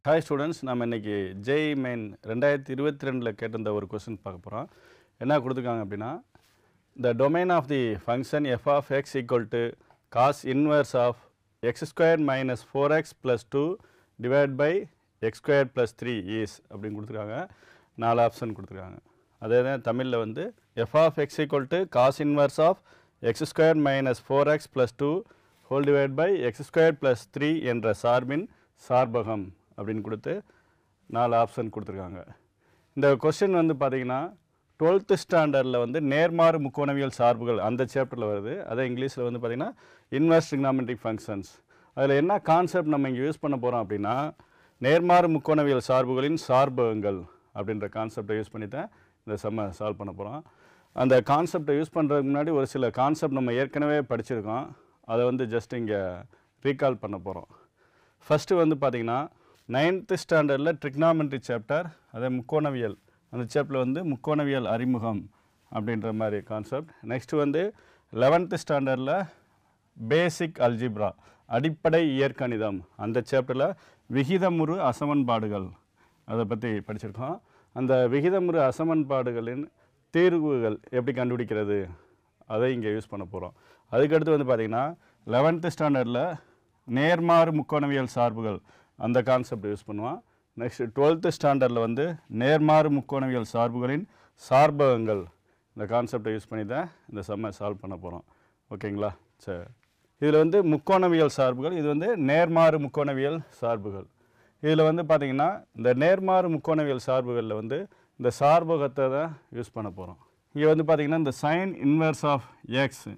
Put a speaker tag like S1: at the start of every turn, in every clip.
S1: Hi students, நம்ம இன்னைக்கு JEE Main 2022ல கேட்டிருந்த ஒரு क्वेश्चन பார்க்க போறோம். என்ன கொடுத்திருக்காங்க அப்படினா the domain of the function f of x equal to cos inverse of x squared minus 4x plus 2 divided by x squared plus 3 is அப்படினு கொடுத்திருக்காங்க. நாலு ஆப்ஷன் கொடுத்திருக்காங்க. அதே தான் தமிழ்ல வந்து f of x equal to cos inverse of x squared minus 4x plus 2 whole divided by x squared plus 3 என்ற சார்பின் சார்பகம் அப்படின்னு கொடுத்து நாலு ஆப்ஷன் கொடுத்துருக்காங்க. இந்த கொஸ்டின் வந்து பார்த்தீங்கன்னா 12th ஸ்டாண்டர்டில் வந்து நேர்மாறு முக்கோணவியல் சார்புகள் அந்த சாப்டரில் வருது. அதே இங்கிலீஷில் வந்து பார்த்தீங்கன்னா இன்வெர்ஸ் ட்ரிகனாமெட்ரிக் ஃபங்க்ஷன்ஸ். அதில் என்ன கான்செப்ட் நம்ம இங்கே யூஸ் பண்ண போகிறோம் அப்படின்னா நேர்மாறு முக்கோணவியல் சார்புகளின் சார்பகங்கள் அப்படின்ற கான்செப்டை யூஸ் பண்ணி தான் இந்த சம்மை சால்வ் பண்ண போகிறோம். அந்த கான்செப்டை யூஸ் பண்ணுறதுக்கு முன்னாடி ஒரு சில கான்செப்ட் நம்ம ஏற்கனவே படிச்சிருக்கோம். அதை வந்து ஜஸ்ட் இங்கே ரீகால் பண்ண போகிறோம். ஃபஸ்ட்டு வந்து பார்த்திங்கன்னா 9th ஸ்டாண்டர்டில் ட்ரிக்னாமெட்ரி சாப்டர், அதே முக்கோணவியல் அந்த சாப்டரில் வந்து முக்கோணவியல் அறிமுகம் அப்படின்ற மாதிரி கான்செப்ட். நெக்ஸ்ட்டு வந்து 11th ஸ்டாண்டர்டில் பேசிக் அல்ஜிப்ரா அடிப்படை இயற்கணிதம் அந்த சாப்டரில் விகிதமுறு அசமன்பாடுகள் அதை பற்றி படிச்சிருக்கோம். அந்த விகிதமுறு அசமன்பாடுகளின் தீர்வுகள் எப்படி கண்டுபிடிக்கிறது அதை இங்கே யூஸ் பண்ண போகிறோம். அதுக்கடுத்து வந்து பார்த்திங்கன்னா 11th ஸ்டாண்டர்டில் நேர்மாறு முக்கோணவியல் சார்புகள் அந்த கான்செப்ட் யூஸ் பண்ணுவான். நெக்ஸ்ட் 12th ஸ்டாண்டர்டில் வந்து நேர்மாறு முக்கோணவியல் சார்புகளின் சார்பகங்கள் இந்த கான்செப்டை யூஸ் பண்ணி தான் இந்த சம்மை சால்வ் பண்ண போகிறோம். ஓகேங்களா? சரி, இதில் வந்து முக்கோணவியல் சார்புகள், இது வந்து நேர்மாறு முக்கோணவியல் சார்புகள். இதில் வந்து பார்த்திங்கன்னா இந்த நேர்மாறு முக்கோணவியல் சார்புகளில் வந்து இந்த சார்பகத்தை தான் யூஸ் பண்ண போகிறோம். இங்கே வந்து பார்த்திங்கன்னா இந்த சைன் இன்வெர்ஸ் ஆஃப் எக்ஸ்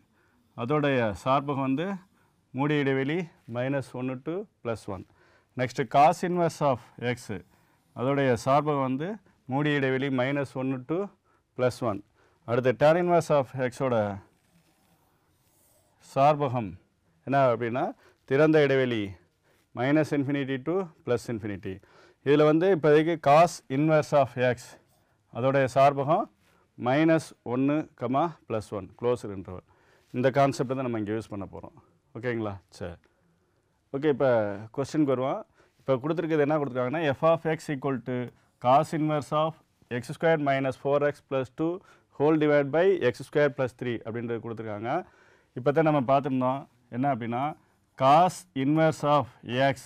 S1: அதோடைய சார்பகம் வந்து மூடிய இடைவெளி -1 to +1. Next cos inverse of x அதோடைய சார்பகம் வந்து மூடிய இடைவெளி -1 to +1. அடுத்து tan இன்வெர்ஸ் ஆஃப் எக்ஸோட சார்பகம் என்ன அப்படின்னா திறந்த இடைவெளி -∞ to +∞. இதில் வந்து இப்போதைக்கு காஸ் இன்வெர்ஸ் ஆஃப் எக்ஸ் அதோடைய சார்பகம் -1, +1 க்ளோஸ்டு இன்டர்வல். இந்த கான்செப்டை தான் நம்ம இங்கே யூஸ் பண்ண போகிறோம். ஓகேங்களா? சரி, ஓகே. இப்போ கொஸ்டினுக்கு வருவோம். இப்போ கொடுத்துருக்கிறது என்ன கொடுத்துருக்காங்கன்னா f of x equal to cos inverse of x squared minus 4x plus 2 whole divided by x squared plus 3 அப்படின்றது கொடுத்துருக்காங்க. இப்போ தான் நம்ம பார்த்துருந்தோம் என்ன அப்படின்னா cos inverse of x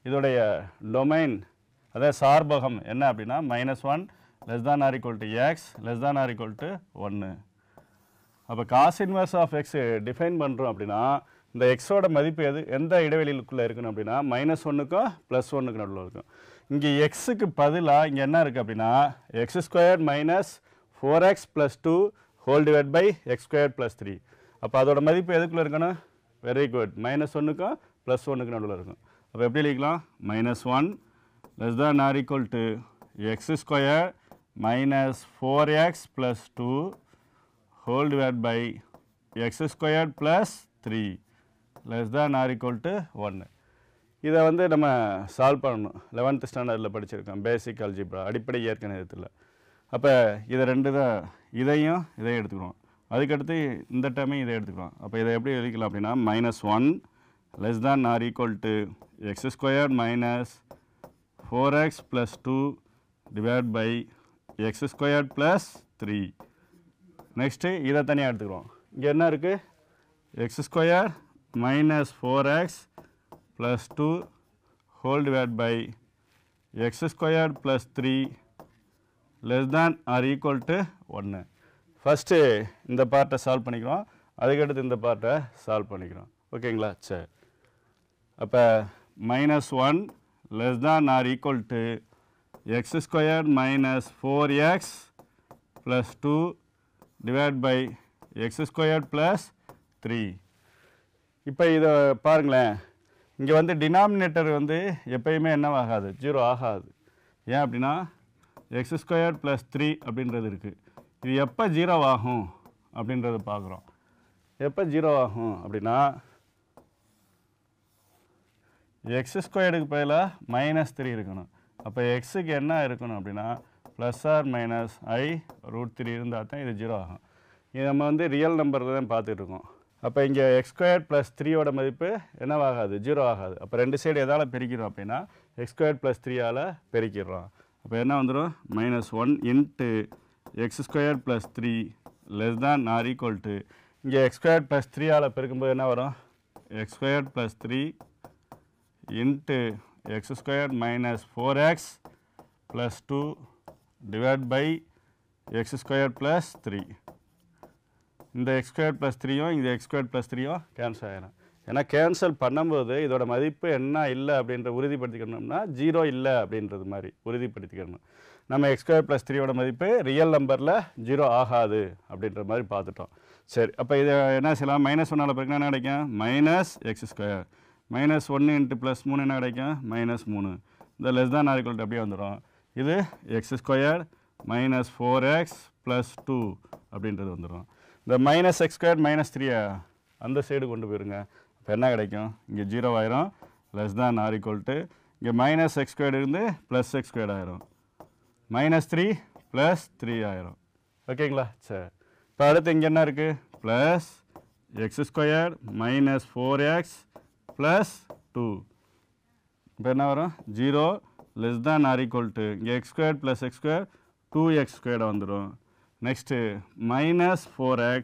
S1: இதோடைய டொமைன் அதாவது சார்பகம் என்ன அப்படின்னா -1 less than or equal to x less than or equal to 1. அப்போ cos inverse of x define பண்ணுறோம் அப்படின்னா இந்த எக்ஸோட மதிப்பு எந்த இடைவெளிக்குள்ளே இருக்கணும் அப்படின்னா -1க்கும் +1க்கு நடுவில் இருக்கும். இங்கே எக்ஸுக்கு பதிலாக இங்கே என்ன இருக்குது அப்படின்னா x squared -4x + 2 whole divide by x squared + 3. அப்போ அதோட மதிப்பு எதுக்குள்ளே இருக்கணும்? வெரி குட், -1க்கும் +1க்கு நடுவில் இருக்கும். அப்போ எப்படி எழுதிக்கலாம்? -1 less than or equal to x square -4x + 2 whole divided by x squared plus 3 less than or equal to 1. இதை வந்து நம்ம சால்வ் பண்ணணும். 11th ஸ்டாண்டர்டில் படிச்சிருக்கோம் பேசிக் அல்ஜிப்ரா அடிப்படை இயற்கணிதத்தில். அப்போ இதை ரெண்டு தான் இதையும் எடுத்துக்கிறோம். அதுக்கடுத்து இந்த டைமையும் இதை எடுத்துக்கிறோம். அப்போ இதை எப்படி எழுதிக்கலாம் அப்படின்னா -1 less than or equal to x squared -4x plus 2 divided by x squared plus 3. Next இதை தனியாக எடுத்துக்கிறோம். இங்கே என்ன இருக்குது? x square -4x + 2 whole divide by x square + 3 less than or equal to 1. First இந்த பார்ட்டை சால்வ் பண்ணிக்கிறோம். அதுக்கடுத்து இந்த பார்ட்டை சால்வ் பண்ணிக்கிறோம். ஓகேங்களா? சரி, அப்போ -1 less than or equal to x square -4x + 2 divided by x squared plus 3. இப்போ இதை பாருங்களேன், இங்கே வந்து டினாமினேட்டர் வந்து எப்பயுமே என்னவாகாது? 0 ஆகாது. ஏன் அப்படின்னா x squared plus 3 அப்படின்றது இருக்குது. இது எப்போ 0 ஆகும் அப்படின்றத பார்க்குறோம். எப்போ 0 ஆகும் அப்படின்னா x ஸ்கொயர்டுக்கு பதிலாக -3 இருக்கணும். அப்போ எக்ஸுக்கு என்ன இருக்கணும் அப்படின்னா ±i√3 இருந்தால் தான் இது 0 ஆகும். இது நம்ம வந்து ரியல் நம்பரில் தான் பார்த்துட்ருக்கோம். அப்போ இங்கே x² + 3யோட மதிப்பு என்னவாகாது? 0 ஆகாது. அப்போ ரெண்டு சைடு எதால் பிரிக்கிறோம் அப்படின்னா x squared plus 3 ஆல் பெருக்கிடுறோம். அப்போ என்ன வந்துடும் -1 into x squared plus 3 less than or equal to இங்கே x squared plus 3 ஆல் பெருக்கும்போது என்ன வரும் x squared plus 3 into x squared minus 4x plus 2 divided by x squared plus 3 இந்த x squared plus 3யும் இந்த x squared plus 3யும் கேன்சல் ஆகிடும். ஏன்னா cancel பண்ணும்போது இதோட மதிப்பு என்ன இல்லை அப்படின்ற உறுதிப்படுத்திக்கணும்னா 0 இல்லை அப்படின்றது மாதிரி உறுதிப்படுத்திக்கணும். நம்ம x squared plus 3யோட மதிப்பு ரியல் நம்பரில் 0 ஆகாது அப்படின்ற மாதிரி பார்த்துட்டோம். சரி, அப்போ இதை என்ன செய்யலாம் -1ஆல் பெருக்கினா என்ன கிடைக்கும் -x square -1 into +3 என்ன கிடைக்கும் -3 இந்த லெஸ் தான் ஆர் ஈக்குவல் டு அப்படியே வந்துடும். இது x squared -4x plus 2 அப்படின்றது வந்துடும். இந்த -x squared -3 அந்த சைடு கொண்டு போயிருங்க. இப்போ என்ன கிடைக்கும் இங்கே 0 ஆயிரும் லெஸ் தான் ஆர் ஈக்குவல் டு இங்கே -x squared இருந்து +x squared ஆயிரும் -3 +3 ஆயிரும். ஓகேங்களா? சரி, இப்போ அடுத்து இங்கே என்ன இருக்குது +x squared -4x plus 2 இப்போ என்ன வரும் 0 less than or equal to இங்கே x squared plus x squared 2x squared வந்துடும். நெக்ஸ்ட்டு -4x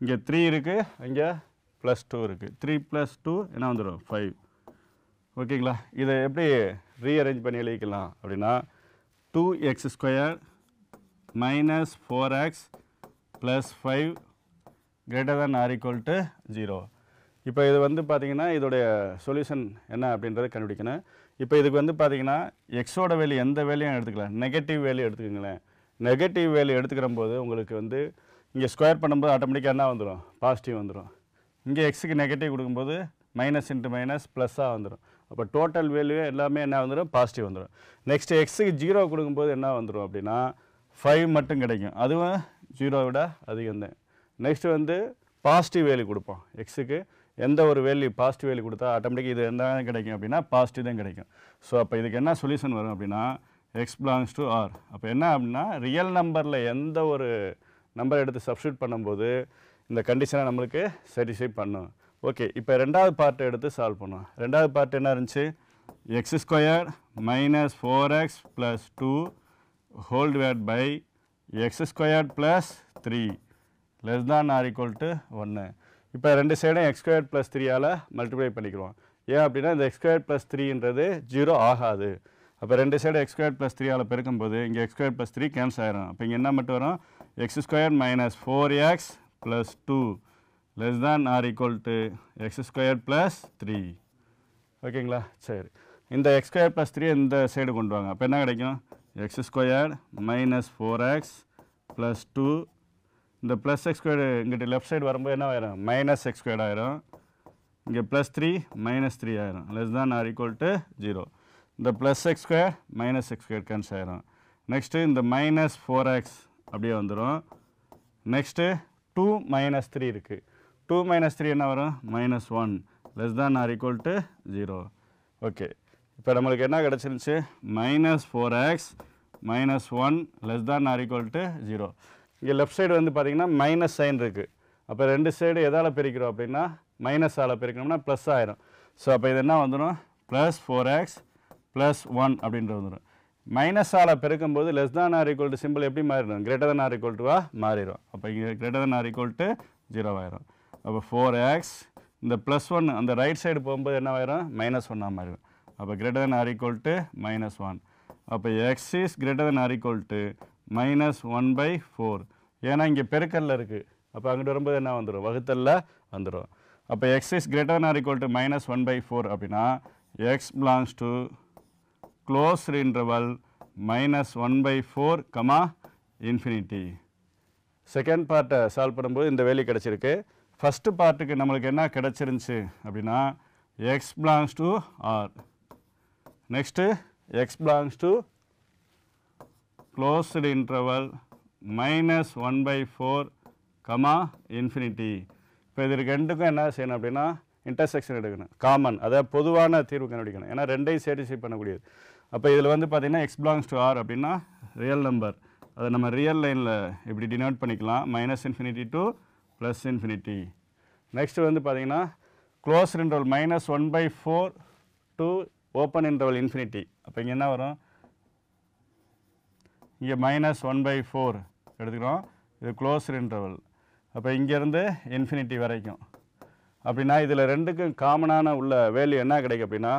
S1: இங்கே 3 இருக்குது இங்கே +2 இருக்குது 3 + 2 என்ன வந்துடும் 5. ஓகேங்களா? இதை எப்படி ரீஅரேஞ்ச் பண்ணி எழுதிக்கலாம் அப்படின்னா 2x squared -4x plus 5 greater than or equal to 0. இப்போ இது வந்து பார்த்தீங்கன்னா இதோடைய சொல்யூஷன் என்ன அப்படின்றத கண்டுபிடிக்கணும். இப்போ இதுக்கு வந்து பார்த்தீங்கன்னா எக்ஸோட வேல்யூ எந்த வேல்யூயும் எடுத்துக்கலாம், நெகட்டிவ் வேல்யூ எடுத்துக்கங்களேன். நெகட்டிவ் வேல்யூ எடுத்துக்கிற போது உங்களுக்கு வந்து இங்கே ஸ்கொயர் பண்ணும்போது ஆட்டோமேட்டிக்காக என்ன வந்துடும் பாசிட்டிவ் வந்துடும். இங்கே எக்ஸுக்கு நெகட்டிவ் கொடுக்கும்போது மைனஸ் இன்ட்டு மைனஸ் ப்ளஸ்ஸாக வந்துடும். அப்போ டோட்டல் வேல்யூ எல்லாமே என்ன வந்துடும் பாசிட்டிவ் வந்துடும். நெக்ஸ்ட் எக்ஸுக்கு 0 கொடுக்கும்போது என்ன வந்துடும் அப்படின்னா 5 மட்டும் கிடைக்கும், அதுவும் 0 விட அதிகம் தான். நெக்ஸ்ட்டு வந்து பாசிட்டிவ் வேல்யூ கொடுப்போம். எக்ஸுக்கு எந்த ஒரு வேல்யூ பாசிட்டிவ் வேல்யூ கொடுத்தா ஆட்டோமேட்டிக் இது என்ன கிடைக்கும் அப்படின்னா பாசிட்டிவ் தான் கிடைக்கும். ஸோ அப்போ இதுக்கு என்ன சொல்யூஷன் வரும் அப்படின்னா x belongs to R. அப்போ என்ன அப்படின்னா ரியல் நம்பரில் எந்த ஒரு நம்பர் எடுத்து சப்ஸ்டியூட் பண்ணும்போது இந்த கண்டிஷனை நம்மளுக்கு சாட்டிஸ்ஃபை பண்ணும். ஓகே, இப்போ ரெண்டாவது பார்ட்டை எடுத்து சால்வ் பண்ணுவோம். ரெண்டாவது பார்ட் என்ன இருந்துச்சு x squared -4x plus 2 whole divided by x squared plus 3 less than or equal to 1. இப்போ ரெண்டு சைடும் x squared plus 3 all multiply பண்ணிக்கிறோம். ஏன் அப்படின்னா இந்த x squared plus 3ன்றது 0 ஆகாது. அப்போ ரெண்டு side x squared plus 3 all பெருக்கும்போது இங்கே x squared plus 3 கேன்சல் ஆயிரும். அப்போ இங்கே என்ன மட்டும் வரும் x squared -4x plus 2 less than or equal to x squared plus 3. ஓகேங்களா? சரி, இந்த x squared plus 3 இந்த சைடு கொண்டு வாங்க. அப்போ என்ன கிடைக்கும் x squared -4x plus 2 இந்த ப்ளஸ் எக்ஸ் ஸ்கொயர்டு இங்கிட்ட லெஃப்ட் சைடு வரும்போது என்ன ஆயிரும் -x squared ஆயிரும். இங்கே +3 -3 ஆயிரும் லெஸ் தான் ஆர் ஈக்குவல் டு 0. இந்த +x squared -x squared cancel ஆயிரும். நெக்ஸ்ட்டு இந்த -4x அப்படியே வந்துடும். நெக்ஸ்ட்டு 2 -3 இருக்குது. 2 -3 என்ன வரும் -1 லெஸ் தான் ஆர் ஈக்குவல் டு 0. ஓகே, இப்போ நம்மளுக்கு என்ன கிடச்சிருந்துச்சு -4x -1 லெஸ் தான் ஆர் ஈக்குவல் டு 0. இங்கே லெஃப்ட் சைடு வந்து பார்த்தீங்கன்னா மைனஸ் சைன் இருக்குது. அப்போ ரெண்டு சைடு எதால் பிரிக்கிறோம் அப்படின்னா மைனஸால் பிரிக்கணும்னா ப்ளஸ் ஆயிரும். ஸோ அப்போ இது என்ன வந்துடும் +4x +1 அப்படின்றது வந்துடும். மைனஸால் பெருக்கும்போது லெஸ் தான் ஆர் ஈக்குவல் டு சிம்பிள் எப்படி மாறிடும் கிரேட்டர் தன் ஆர் ஈக்குவல் டுவாக மாறிடும். அப்போ இங்கே greater than or equal to 0 ஆயிரும். அப்போ 4x இந்த +1 அந்த ரைட் சைடு போகும்போது என்ன ஆயிரும் -1 மாறிடும். அப்போ greater than or equal to -1. அப்போ x is greater than or equal to -1/4. ஏன்னா இங்கே பெருக்கல்ல இருக்குது. அப்போ அங்கிட்டு வரும்போது என்ன வந்துடும் வகுத்தல்ல வந்துடும். அப்போ x is greater than or equal to -1/4 அப்படின்னா x belongs to closed interval -1/4, infinity. Second பார்ட்டை சால்வ் பண்ணும்போது இந்த வேல்யூ கிடச்சிருக்கு. ஃபஸ்ட்டு பார்ட்டுக்கு நம்மளுக்கு என்ன கிடச்சிருந்துச்சு அப்படின்னா x belongs to R. Next x belongs to closed interval -1/4, infinity. இப்போ இது ரெண்டுக்கும் என்ன செய்யணும் அப்படின்னா இன்டர்செக்ஷன் எடுக்கணும், காமன், அதாவது பொதுவான தீர்வு கண்டுபிடிக்கணும். ஏன்னா ரெண்டையும் சாட்டிஸ்ஃபை பண்ணக்கூடியது. அப்போ இதில் வந்து பார்த்தீங்கன்னா x belongs to R அப்படின்னா ரியல் நம்பர், அதை நம்ம ரியல் லைனில் இப்படி டினோட் பண்ணிக்கலாம் -infinity to +infinity. நெக்ஸ்ட்டு வந்து பார்த்தீங்கன்னா closed interval -1/4 to open interval infinity. அப்போ இங்கே என்ன வரும், இங்கே -1/4 எடுத்துக்கிறோம், இது க்ளோஸ்டு இன்டர்வல். அப்போ இங்கேருந்து இன்ஃபினிட்டி வரைக்கும். அப்படின்னா இதில் ரெண்டுக்கும் காமனான உள்ள வேல்யூ என்ன கிடைக்கும் அப்படின்னா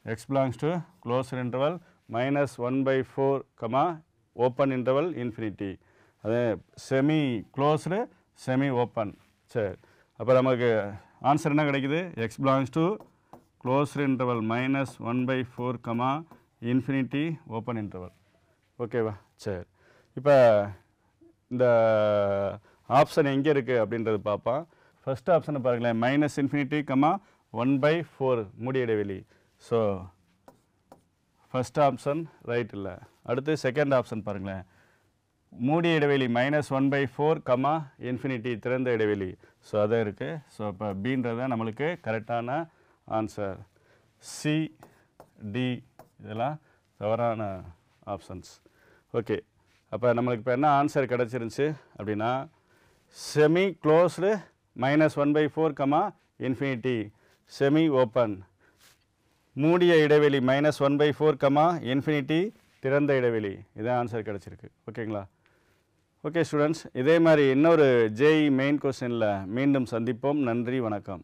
S1: x belongs to closed interval -1/4 open interval infinity. அது செமி க்ளோஸ்டு செமி ஓப்பன். சரி, அப்போ நமக்கு ஆன்சர் என்ன கிடைக்குது, x belongs to closed interval -1/4 infinity open interval. ஓகேவா? சரி, இப்போ இந்த ஆப்ஷன் எங்கே இருக்குது அப்படின்றது பார்ப்போம். ஃபஸ்ட் ஆப்ஷனை பாருங்களேன், -∞, 1/4 மூடிய இடைவெளி. ஸோ ஃபஸ்ட் ஆப்ஷன் ரைட் இல்லை. அடுத்து செகண்ட் ஆப்ஷன் பாருங்களேன், மூடிய இடைவெளி -1/4, இன்ஃபினிட்டி திறந்த இடைவெளி. ஸோ அதான் இருக்குது. ஸோ இப்போ பீன்றது தான் நம்மளுக்கு கரெக்டான ஆன்சர். சி, டி இதெல்லாம் தவறான ஆப்ஷன்ஸ். ஓகே, அப்போ நம்மளுக்கு இப்போ என்ன ஆன்சர் கிடச்சிருந்துச்சு அப்படின்னா semi closed -1/4, infinity semi open, மூடிய இடைவெளி -1/4, இன்ஃபினிட்டி திறந்த இடைவெளி. இதான் ஆன்சர் கிடச்சிருக்கு. ஓகேங்களா? ஓகே ஸ்டூடெண்ட்ஸ், இதே மாதிரி இன்னொரு ஜேஇ மெயின் கொஸ்டினில் மீண்டும் சந்திப்போம். நன்றி, வணக்கம்.